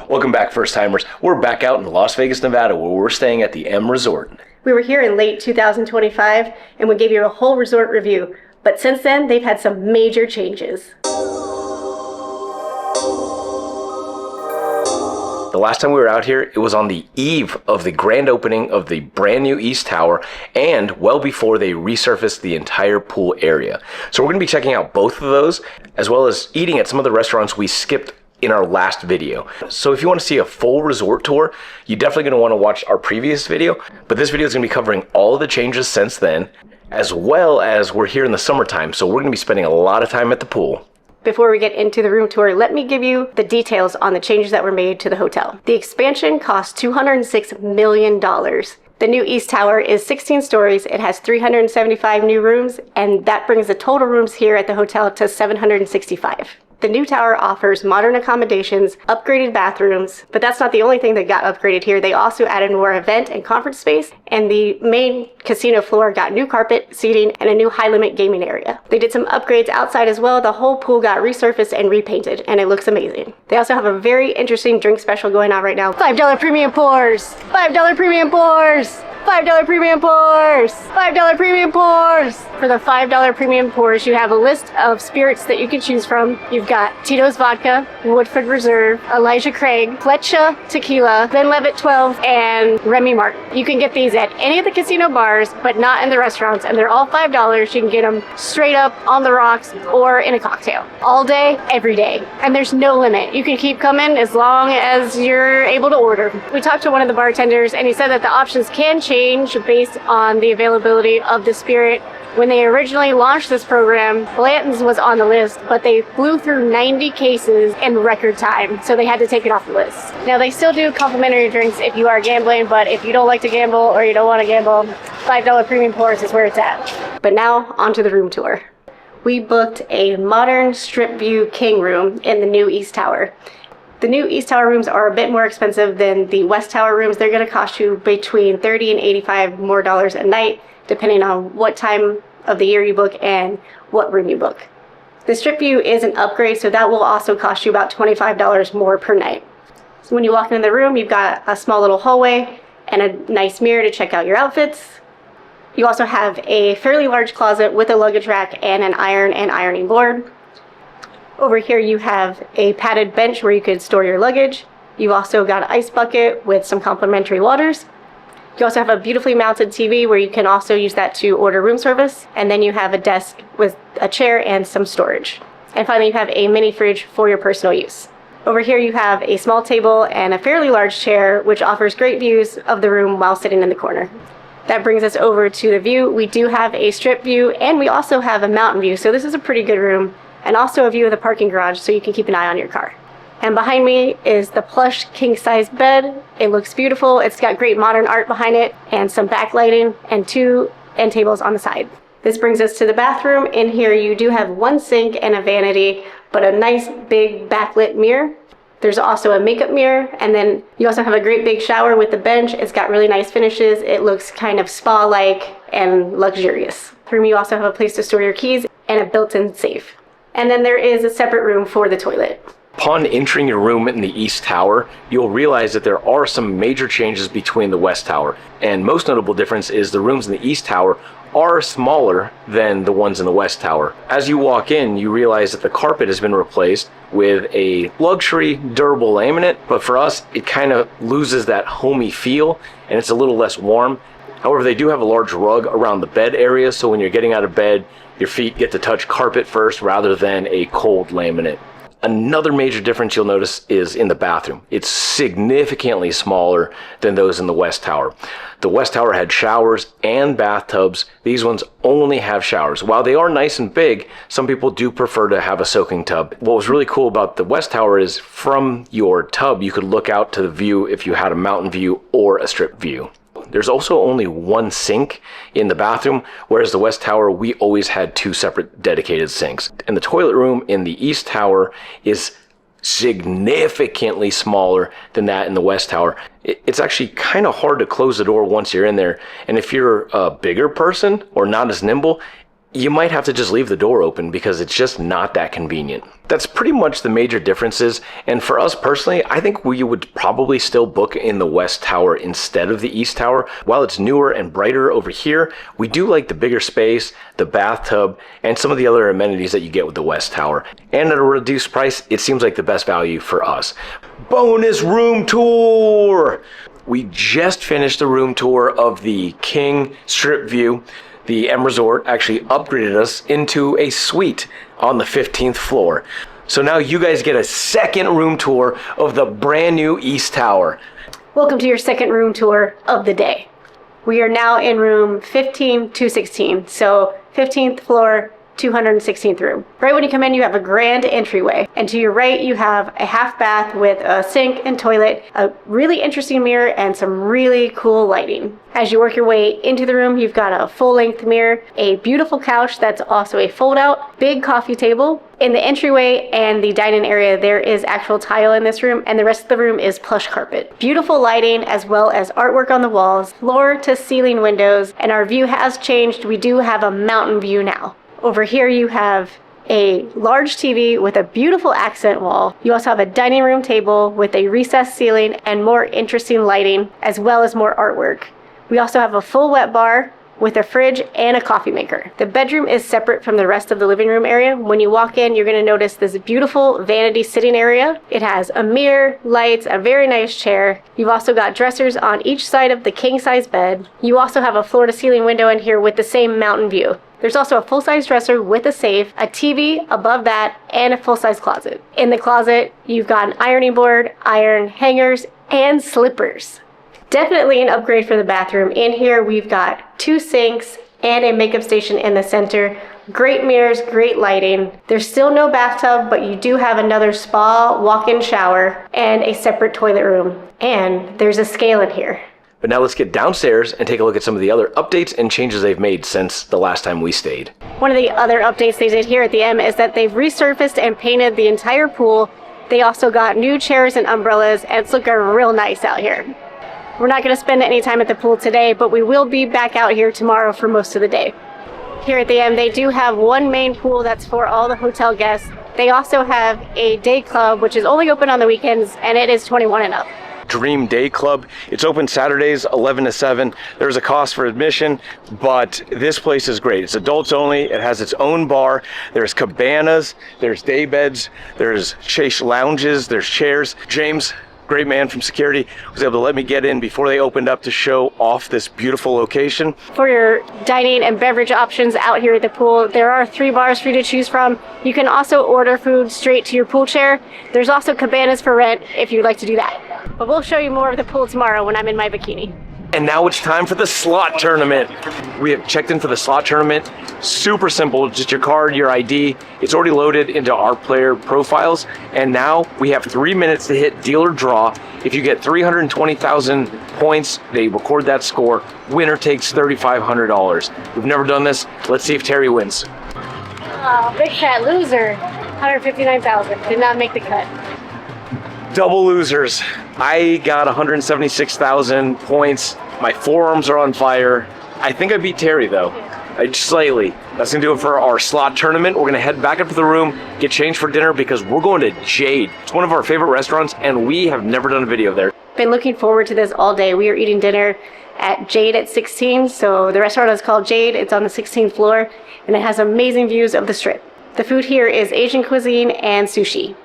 Welcome back, first timers. We're back out in Las Vegas, Nevada, where we're staying at the M Resort. We were here in late 2025 and we gave you a whole resort review, but since then they've had some major changes. The last time we were out here, it was on the eve of the grand opening of the brand new East Tower and well before they resurfaced the entire pool area. So we're going to be checking out both of those, as well as eating at some of the restaurants we skipped in our last video. So if you want to see a full resort tour, you're definitely going to want to watch our previous video, but this video is going to be covering all of the changes since then, as well as we're here in the summertime, so we're going to be spending a lot of time at the pool. Before we get into the room tour, let me give you the details on the changes that were made to the hotel. The expansion cost $206 million. The new East Tower is 16 stories, it has 375 new rooms, and that brings the total rooms here at the hotel to 765. The new tower offers modern accommodations, upgraded bathrooms, but that's not the only thing that got upgraded here. They also added more event and conference space, and the main casino floor got new carpet, seating, and a new high-limit gaming area. They did some upgrades outside as well. The whole pool got resurfaced and repainted, and it looks amazing. They also have a very interesting drink special going on right now. $5 premium pours! $5 premium pours! $5 premium pours! $5 premium pours! For the $5 premium pours, you have a list of spirits that you can choose from. You've got Tito's Vodka, Woodford Reserve, Elijah Craig, Fletcher Tequila, Glenlivet 12, and Remy Martin. You can get these at any of the casino bars, but not in the restaurants, and they're all $5. You can get them straight up on the rocks or in a cocktail. All day, every day. And there's no limit. You can keep coming as long as you're able to order. We talked to one of the bartenders, and he said that the options can change based on the availability of the spirit. When they originally launched this program, Blanton's was on the list, but they flew through 90 cases in record time, so they had to take it off the list. Now, they still do complimentary drinks if you are gambling, but if you don't like to gamble or you don't want to gamble, $5 premium pours is where it's at. But now, onto the room tour. We booked a modern strip view king room in the new East Tower. The new East Tower rooms are a bit more expensive than the West Tower rooms. They're going to cost you between $30 and $85 more a night, depending on what time of the year you book and what room you book. The strip view is an upgrade, so that will also cost you about $25 more per night. So when you walk into the room, you've got a small little hallway and a nice mirror to check out your outfits. You also have a fairly large closet with a luggage rack and an iron and ironing board. Over here you have a padded bench where you could store your luggage. You've also got an ice bucket with some complimentary waters. You also have a beautifully mounted TV where you can also use that to order room service. And then you have a desk with a chair and some storage. And finally you have a mini fridge for your personal use. Over here you have a small table and a fairly large chair which offers great views of the room while sitting in the corner. That brings us over to the view. We do have a strip view and we also have a mountain view. So this is a pretty good room. And also a view of the parking garage so you can keep an eye on your car. And behind me is the plush king-size bed. It looks beautiful. It's got great modern art behind it and some backlighting and two end tables on the side. This brings us to the bathroom. In here you do have one sink and a vanity, but a nice big backlit mirror. There's also a makeup mirror, and then you also have a great big shower with the bench. It's got really nice finishes. It looks kind of spa-like and luxurious. Room, you also have a place to store your keys and a built-in safe. And then there is a separate room for the toilet. Upon entering your room in the East Tower, you'll realize that there are some major changes between the West Tower. And most notable difference is the rooms in the East Tower are smaller than the ones in the West Tower. As you walk in, you realize that the carpet has been replaced with a luxury durable laminate, but for us, it kind of loses that homey feel and it's a little less warm. However, they do have a large rug around the bed area, so when you're getting out of bed, your feet get to touch carpet first rather than a cold laminate. Another major difference you'll notice is in the bathroom. It's significantly smaller than those in the West Tower. The West Tower had showers and bathtubs. These ones only have showers. While they are nice and big, some people do prefer to have a soaking tub. What was really cool about the West Tower is from your tub, you could look out to the view if you had a mountain view or a strip view. There's also only one sink in the bathroom, whereas the West Tower, we always had two separate dedicated sinks. And the toilet room in the East Tower is significantly smaller than that in the West Tower. It's actually kind of hard to close the door once you're in there. And if you're a bigger person or not as nimble, you might have to just leave the door open because it's just not that convenient. That's pretty much the major differences, and for us personally, I think we would probably still book in the West Tower instead of the East Tower. While it's newer and brighter over here, we do like the bigger space, the bathtub, and some of the other amenities that you get with the West Tower. And at a reduced price, it seems like the best value for us. Bonus room tour! We just finished the room tour of the King Strip View. The M Resort actually upgraded us into a suite on the 15th floor. So now you guys get a second room tour of the brand new East Tower. Welcome to your second room tour of the day. We are now in room 15216, so 15th floor, 216th room. Right when you come in, you have a grand entryway, and to your right you have a half bath with a sink and toilet, a really interesting mirror, and some really cool lighting. As you work your way into the room, you've got a full-length mirror, a beautiful couch that's also a fold-out, big coffee table. In the entryway and the dining area, there is actual tile in this room, and the rest of the room is plush carpet. Beautiful lighting as well as artwork on the walls, floor to ceiling windows, and our view has changed. We do have a mountain view now. Over here you have a large TV with a beautiful accent wall. You also have a dining room table with a recessed ceiling and more interesting lighting, as well as more artwork. We also have a full wet bar with a fridge and a coffee maker. The bedroom is separate from the rest of the living room area. When you walk in, you're going to notice this beautiful vanity sitting area. It has a mirror, lights, a very nice chair. You've also got dressers on each side of the king-size bed. You also have a floor-to-ceiling window in here with the same mountain view. There's also a full-size dresser with a safe, a TV above that, and a full-size closet. In the closet, you've got an ironing board, iron hangers, and slippers. Definitely an upgrade for the bathroom. In here, we've got 2 sinks and a makeup station in the center. Great mirrors, great lighting. There's still no bathtub, but you do have another spa, walk-in shower, and a separate toilet room. And there's a scale in here. But now let's get downstairs and take a look at some of the other updates and changes they've made since the last time we stayed. One of the other updates they did here at the M is that they've resurfaced and painted the entire pool. They also got new chairs and umbrellas, and it's looking real nice out here. We're not going to spend any time at the pool today, but we will be back out here tomorrow for most of the day. Here at the M, they do have one main pool that's for all the hotel guests. They also have a day club, which is only open on the weekends, and it is 21 and up. Dream Day Club. It's open Saturdays 11 to 7. There's a cost for admission, but this place is great. It's adults only. It has its own bar. There's cabanas, there's day beds, there's chase lounges, there's chairs. James, great man from security, was able to let me get in before they opened up to show off this beautiful location. For your dining and beverage options out here at the pool, there are 3 bars for you to choose from. You can also order food straight to your pool chair. There's also cabanas for rent if you'd like to do that. But we'll show you more of the pool tomorrow when I'm in my bikini. And now it's time for the slot tournament. We have checked in for the slot tournament. Super simple, just your card, your ID. It's already loaded into our player profiles. And now we have 3 minutes to hit deal or draw. If you get 320,000 points, they record that score. Winner takes $3,500. We've never done this. Let's see if Terry wins. Oh, big fat loser. 159,000. Did not make the cut. Double losers. I got 176,000 points. My forearms are on fire. I think I beat Terry though. Slightly. That's gonna do it for our slot tournament. We're gonna head back up to the room, get changed for dinner because we're going to Jade. It's one of our favorite restaurants and we have never done a video there. Been looking forward to this all day. We are eating dinner at Jade at 16. So the restaurant is called Jade. It's on the 16th floor and it has amazing views of the strip. The food here is Asian cuisine and sushi.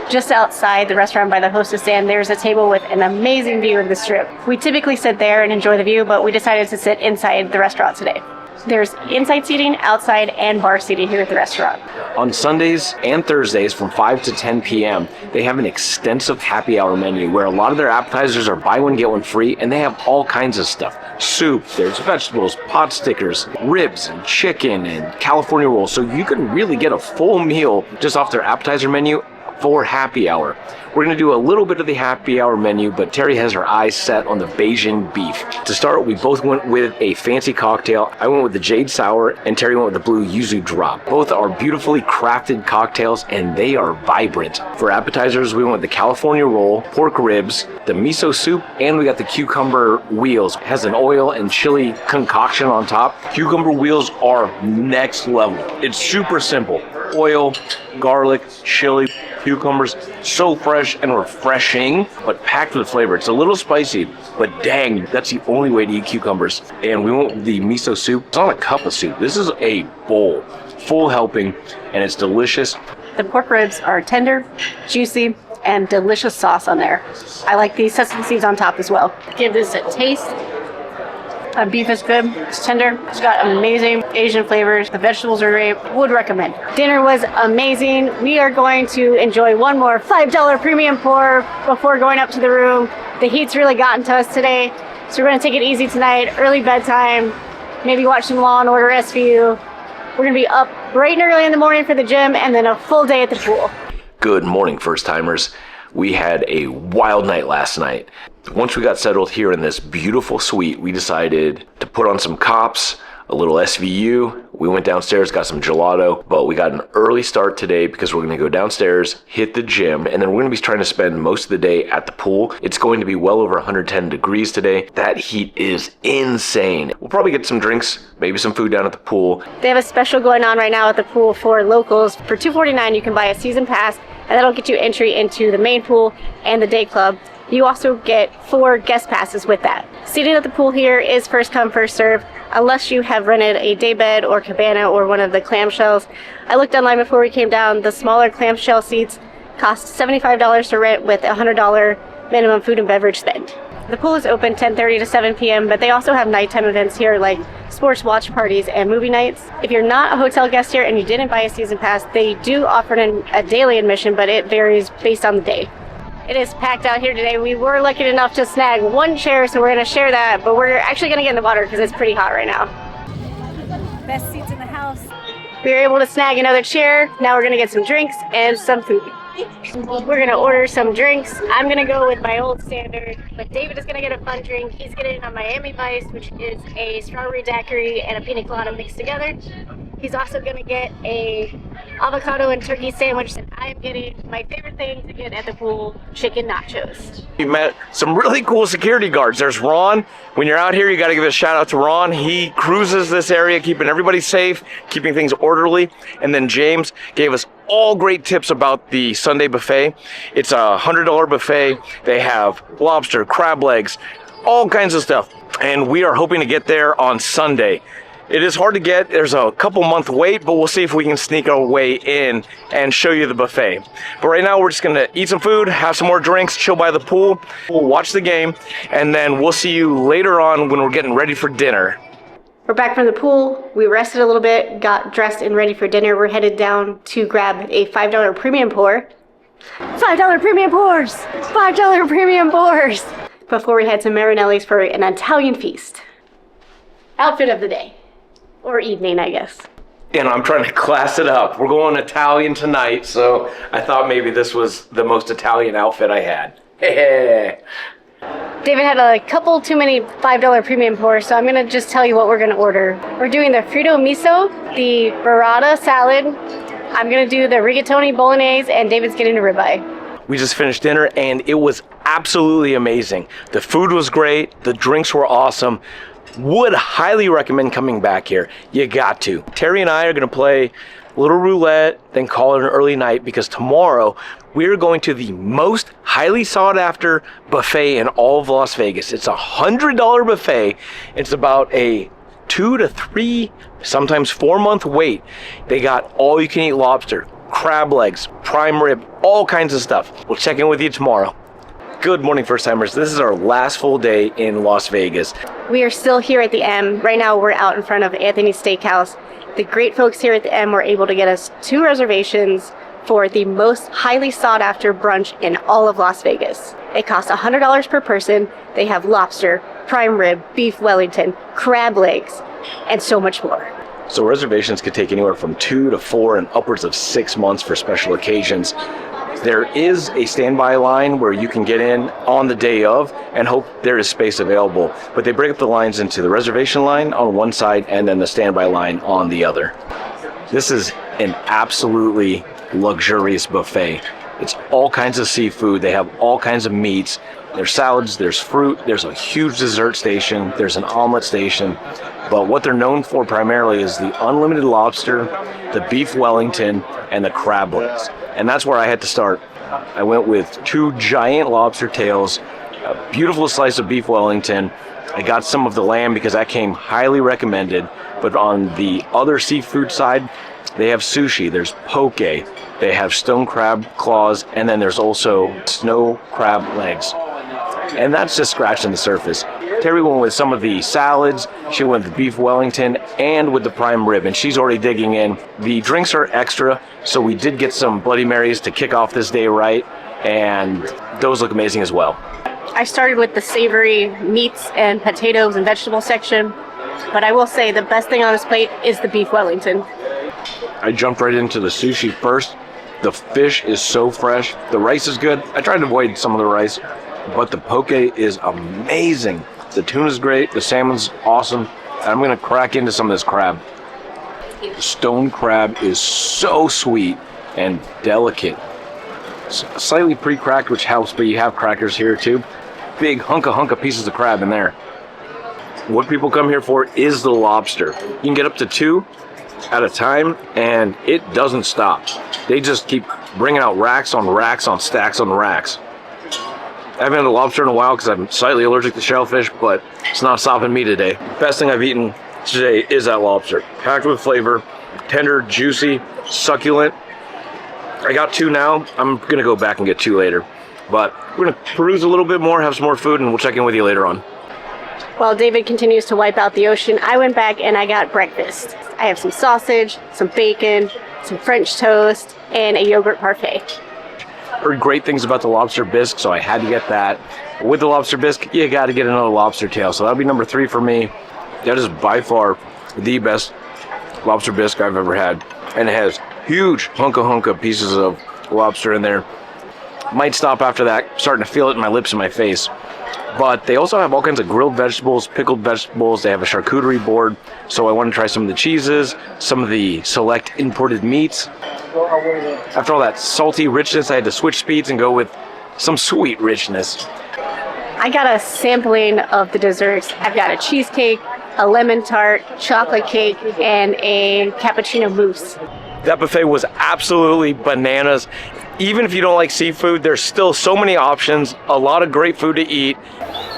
Just outside the restaurant by the hostess stand, there's a table with an amazing view of the strip. We typically sit there and enjoy the view, but we decided to sit inside the restaurant today. There's inside seating, outside, and bar seating here at the restaurant. On Sundays and Thursdays from 5 to 10 p.m., they have an extensive happy hour menu where a lot of their appetizers are buy one, get one free, and they have all kinds of stuff. Soup, there's vegetables, pot stickers, ribs, and chicken, and California rolls. So you can really get a full meal just off their appetizer menu for happy hour. We're going to do a little bit of the happy hour menu, but Terry has her eyes set on the Beijing beef. To start, we both went with a fancy cocktail. I went with the Jade Sour, and Terry went with the Blue Yuzu Drop. Both are beautifully crafted cocktails, and they are vibrant. For appetizers, we went with the California Roll, pork ribs, the miso soup, and we got the cucumber wheels. It has an oil and chili concoction on top. Cucumber wheels are next level. It's super simple. Oil, garlic, chili, cucumbers, so fresh and refreshing, but packed with flavor. It's a little spicy, but dang, that's the only way to eat cucumbers. And we went with the miso soup. It's not a cup of soup. This is a bowl, full helping, and it's delicious. The pork ribs are tender, juicy, and delicious sauce on there. I like the sesame seeds on top as well. Give this a taste. The beef is good, it's tender, it's got amazing Asian flavors, the vegetables are great, would recommend. Dinner was amazing. We are going to enjoy one more $5 premium pour before going up to the room. The heat's really gotten to us today, so we're gonna take it easy tonight, early bedtime, maybe watch some Law and Order SVU. We're gonna be up bright and early in the morning for the gym and then a full day at the pool. Good morning, first timers. We had a wild night last night. Once we got settled here in this beautiful suite, we decided to put on some cops, a little SVU. We went downstairs, got some gelato, but we got an early start today because we're gonna go downstairs, hit the gym, and then we're gonna be trying to spend most of the day at the pool. It's going to be well over 110 degrees today. That heat is insane. We'll probably get some drinks, maybe some food down at the pool. They have a special going on right now at the pool for locals. For $249, you can buy a season pass, and that'll get you entry into the main pool and the day club. You also get 4 guest passes with that. Seating at the pool here is first come, first serve, unless you have rented a day bed or cabana or one of the clamshells. I looked online before we came down. The smaller clamshell seats cost $75 to rent with a $100 minimum food and beverage spend. The pool is open 10:30 to 7 p.m., but they also have nighttime events here like sports watch parties and movie nights. If you're not a hotel guest here and you didn't buy a season pass, they do offer a daily admission, but it varies based on the day. It is packed out here today. We were lucky enough to snag one chair, so we're going to share that, but we're actually going to get in the water because it's pretty hot right now. Best seats in the house. We were able to snag another chair. Now we're going to get some drinks and some food. We're going to order some drinks. I'm going to go with my old standard, but David is going to get a fun drink. He's getting a Miami Vice, which is a strawberry daiquiri and a pina colada mixed together. He's also going to get a avocado and turkey sandwich, and I am getting my favorite thing to get at the pool, chicken nachos. We met some really cool security guards. There's Ron. When you're out here, you got to give a shout out to Ron. He cruises this area, keeping everybody safe, keeping things orderly. And then James gave us all great tips about the Sunday buffet. It's a $100 buffet. They have lobster, crab legs, all kinds of stuff. And we are hoping to get there on Sunday. It is hard to get. There's a couple month wait, but we'll see if we can sneak our way in and show you the buffet. But right now we're just gonna eat some food, have some more drinks, chill by the pool, we'll watch the game, and then we'll see you later on when we're getting ready for dinner. We're back from the pool. We rested a little bit, got dressed and ready for dinner. We're headed down to grab a $5 premium pour. $5 premium pours! $5 premium pours! Before we head to Marinelli's for an Italian feast. Outfit of the day. Or evening, I guess. And I'm trying to class it up. We're going Italian tonight, so I thought maybe this was the most Italian outfit I had. Hey. David had a couple too many $5 premium pours, so I'm gonna just tell you what we're gonna order. We're doing the Frito miso, the burrata salad. I'm gonna do the rigatoni bolognese, and David's getting a ribeye. We just finished dinner and it was absolutely amazing. The food was great, the drinks were awesome. Would highly recommend coming back here. You got to. Terry and I are gonna play a little roulette, then call it an early night because tomorrow we're going to the most highly sought after buffet in all of Las Vegas. It's a $100 buffet. It's about a 2 to 3, sometimes 4-month wait. They got all you can eat lobster, crab legs, prime rib, all kinds of stuff. We'll check in with you tomorrow. Good morning, first timers. This is our last full day in Las Vegas. We are still here at the M. Right now we're out in front of Anthony's Steakhouse. The great folks here at the M were able to get us 2 reservations for the most highly sought after brunch in all of Las Vegas. It costs $100 per person. They have lobster, prime rib, beef Wellington, crab legs, and so much more. So reservations could take anywhere from 2 to 4 and upwards of 6 months for special occasions. There is a standby line where you can get in on the day of and hope there is space available. But they break up the lines into the reservation line on one side and then the standby line on the other. This is an absolutely luxurious buffet. It's all kinds of seafood. They have all kinds of meats. There's salads, there's fruit, there's a huge dessert station, there's an omelet station. But what they're known for primarily is the unlimited lobster, the beef Wellington, and the crab legs. And that's where I had to start. I went with 2 giant lobster tails, a beautiful slice of beef Wellington. I got some of the lamb because that came highly recommended. But on the other seafood side, they have sushi, there's poke, they have stone crab claws, and then there's also snow crab legs. And that's just scratching the surface. Terry went with some of the salads, she went with the beef Wellington, and with the prime rib, and she's already digging in. The drinks are extra, so we did get some Bloody Marys to kick off this day right, and those look amazing as well. I started with the savory meats and potatoes and vegetable section, but I will say the best thing on this plate is the beef Wellington. I jumped right into the sushi first. The fish is so fresh. The rice is good. I tried to avoid some of the rice, but the poke is amazing. The tuna's great. The salmon's awesome. And I'm going to crack into some of this crab. The stone crab is so sweet and delicate. It's slightly pre-cracked, which helps, but you have crackers here too. Big hunka pieces of crab in there. What people come here for is the lobster. You can get up to 2 at a time, and it doesn't stop. They just keep bringing out racks on stacks on racks. I haven't had a lobster in a while because I'm slightly allergic to shellfish, but it's not stopping me today. Best thing I've eaten today is that lobster. Packed with flavor, tender, juicy, succulent. I got 2 now. I'm gonna go back and get 2 later. But we're gonna peruse a little bit more, have some more food, and we'll check in with you later on. While David continues to wipe out the ocean, I went back and I got breakfast. I have some sausage, some bacon, some French toast, and a yogurt parfait. Heard great things about the lobster bisque, so I had to get that. With the lobster bisque, you gotta get another lobster tail, so that'll be number 3 for me. That is by far the best lobster bisque I've ever had. And it has huge hunka pieces of lobster in there. Might stop after that, starting to feel it in my lips and my face. But they also have all kinds of grilled vegetables, pickled vegetables. They have a charcuterie board. So I want to try some of the cheeses, some of the select imported meats. After all that salty richness, I had to switch speeds and go with some sweet richness. I got a sampling of the desserts. I've got a cheesecake, a lemon tart, chocolate cake, and a cappuccino mousse. That buffet was absolutely bananas. Even if you don't like seafood, there's still so many options, a lot of great food to eat.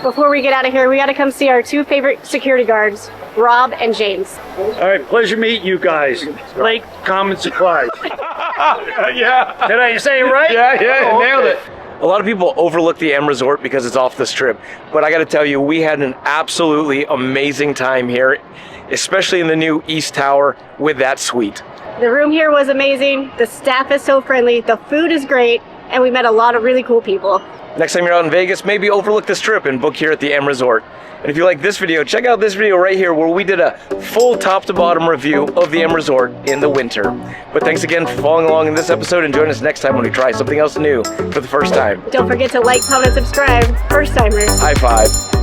Before we get out of here, we got to come see our 2 favorite security guards, Rob and James. All right, pleasure meeting you guys. Lake Common Surprise. Yeah. Did I say it right? Yeah, Oh, nailed okay. it. A lot of people overlook the M Resort because it's off the strip, but I got to tell you, we had an absolutely amazing time here, especially in the new East Tower with that suite. The room here was amazing. The staff is so friendly. The food is great. And we met a lot of really cool people. Next time you're out in Vegas, maybe overlook this trip and book here at the M Resort. And if you like this video, check out this video right here where we did a full top to bottom review of the M Resort in the winter. But thanks again for following along in this episode, and join us next time when we try something else new for the first time. Don't forget to like, comment, subscribe. First timers. High five.